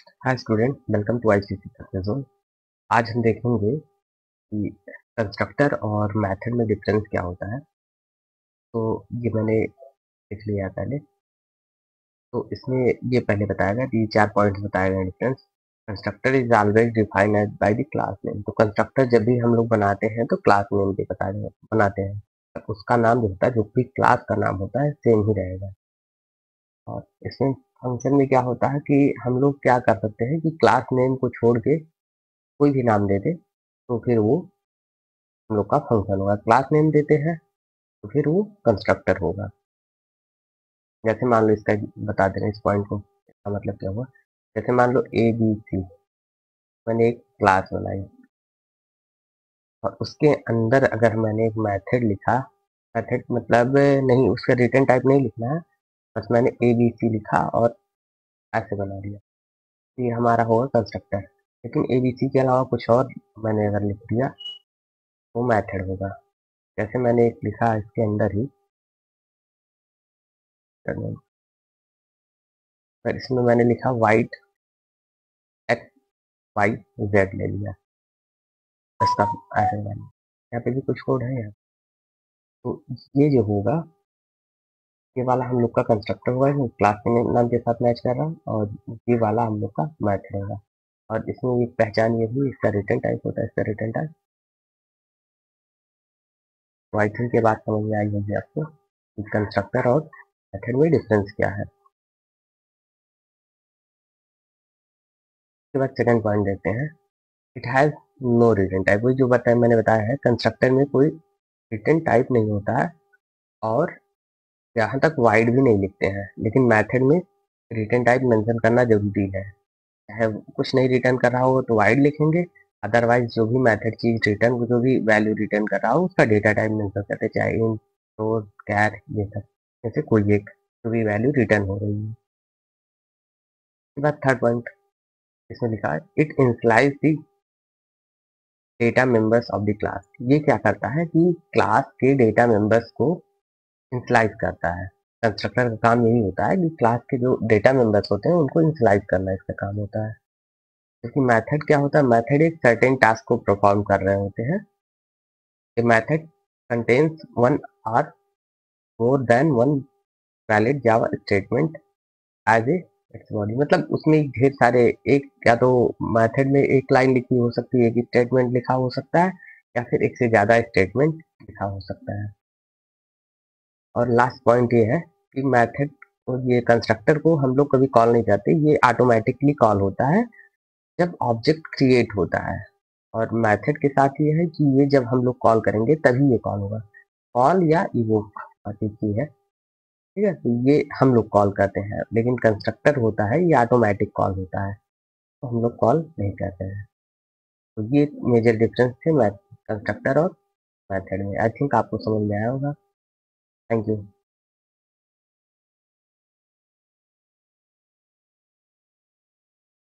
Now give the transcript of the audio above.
Hi student, welcome to ICC success zone. आज हम देखेंगे कि कंस्ट्रक्टर और मेथड में डिफरेंस क्या होता है। तो ये मैंने लिख लिया है पहले। तो इसमें ये पहले बताया गया कि 4 पॉइंट्स बताए गए difference. Constructor is always defined as by the class name. तो कंस्ट्रक्टर जब भी हम लोग बनाते हैं तो क्लास नेम भी बनाते हैं। तो उसका नाम जो होता है, जो भी क्लास का नाम होता है, सेम ही रहेगा। और इसमें फंक्शन में क्या होता है कि हम लोग क्या कर सकते हैं कि क्लास नेम को छोड़ के कोई भी नाम दे दे, तो फिर वो हम लोग का फंक्शन होगा। क्लास नेम देते हैं तो फिर वो कंस्ट्रक्टर होगा। जैसे मान लो इसका बता दे रहे हैं इस पॉइंट को, इसका मतलब क्या हुआ। जैसे मान लो ए बी सी, मैंने एक क्लास बनाई और उसके अंदर अगर मैंने एक मेथड लिखा। मेथड मतलब नहीं, उसका रिटर्न टाइप नहीं लिखना है, बस मैंने ए बी सी लिखा और ऐसे बना दिया, ये हमारा होगा कंस्ट्रक्टर। लेकिन ए बी सी के अलावा कुछ और मैंने अगर लिख दिया वो मेथड होगा। जैसे मैंने एक लिखा इसके अंदर ही, पर इसमें मैंने लिखा वाइट एक्स वाई जेड ले लिया, इसका ऐसे वाला यहाँ पे भी कुछ कोड है यार। तो ये जो होगा, ये वाला हम लोग का कंस्ट्रक्टर होगा, इसमें क्लास के नाम के साथ मैच कर रहा हूँ, और ये वाला हम लोग का मैथड होगा। और इसमें एक पहचान ये भी, इसका रिटर्न टाइप होता है, इसका रिटर्न टाइप। तो आई थिंक ये बात समझ में आई होगी आपको कि कंस्ट्रक्टर और मेथड में डिफरेंस क्या है। उसके बाद सेकंड पॉइंट देखते हैं। It has no return type. वही जो मैंने बताया है, कंस्ट्रक्टर में कोई रिटर्न टाइप नहीं होता है, और यहाँ तक वाइड भी नहीं लिखते हैं। लेकिन मेथड में रिटर्न टाइप मेंशन करना जरूरी है। चाहे कुछ नहीं रिटर्न कर रहा हो तो वाइड लिखेंगे, अदरवाइज जो भी मेथड चीज रिटर्न, जो भी वैल्यू रिटर्न कर रहा हो उसका डेटा टाइप मेंशन करते हैं, चाहे इंट, फ्लोट, कैर, ये सब जैसे कोई एक जो भी वैल्यू रिटर्न हो रही है। उसके बाद थर्ड पॉइंट इसमें लिखा है, it initialise the data members of the class. ये क्या करता है कि क्लास के डेटा मेंबर्स को इनिशियलाइज करता है। कंस्ट्रक्टर का काम यही होता है कि क्लास के जो डेटा मेंबर्स होते हैं उनको इनिशियलाइज करना इसका काम होता है। क्योंकि मेथड क्या होता है, मेथड एक सर्टेन टास्क को परफॉर्म कर रहे होते हैं। A method contains one or more than one valid Java statement as a its body. मतलब उसमें ढेर सारे, एक या तो मेथड में एक लाइन लिखी हो सकती है, एक स्टेटमेंट लिखा हो सकता है, या फिर एक से ज्यादा स्टेटमेंट लिखा हो सकता है। और लास्ट पॉइंट ये है कि मेथड, ये कंस्ट्रक्टर को हम लोग कभी कॉल नहीं करते, ये ऑटोमेटिकली कॉल होता है जब ऑब्जेक्ट क्रिएट होता है। और मेथड के साथ ये है कि ये जब हम लोग कॉल करेंगे तभी ये कॉल होगा। कॉल या इवोक बात एक ही है, ठीक है। तो ये हम लोग कॉल करते हैं, लेकिन कंस्ट्रक्टर होता है ये ऑटोमेटिक कॉल होता है, तो हम लोग कॉल नहीं करते हैं। तो ये मेजर डिफरेंस थे मैथ कंस्ट्रक्टर और मेथड में। आई थिंक आपको समझ में आया होगा। Thank you.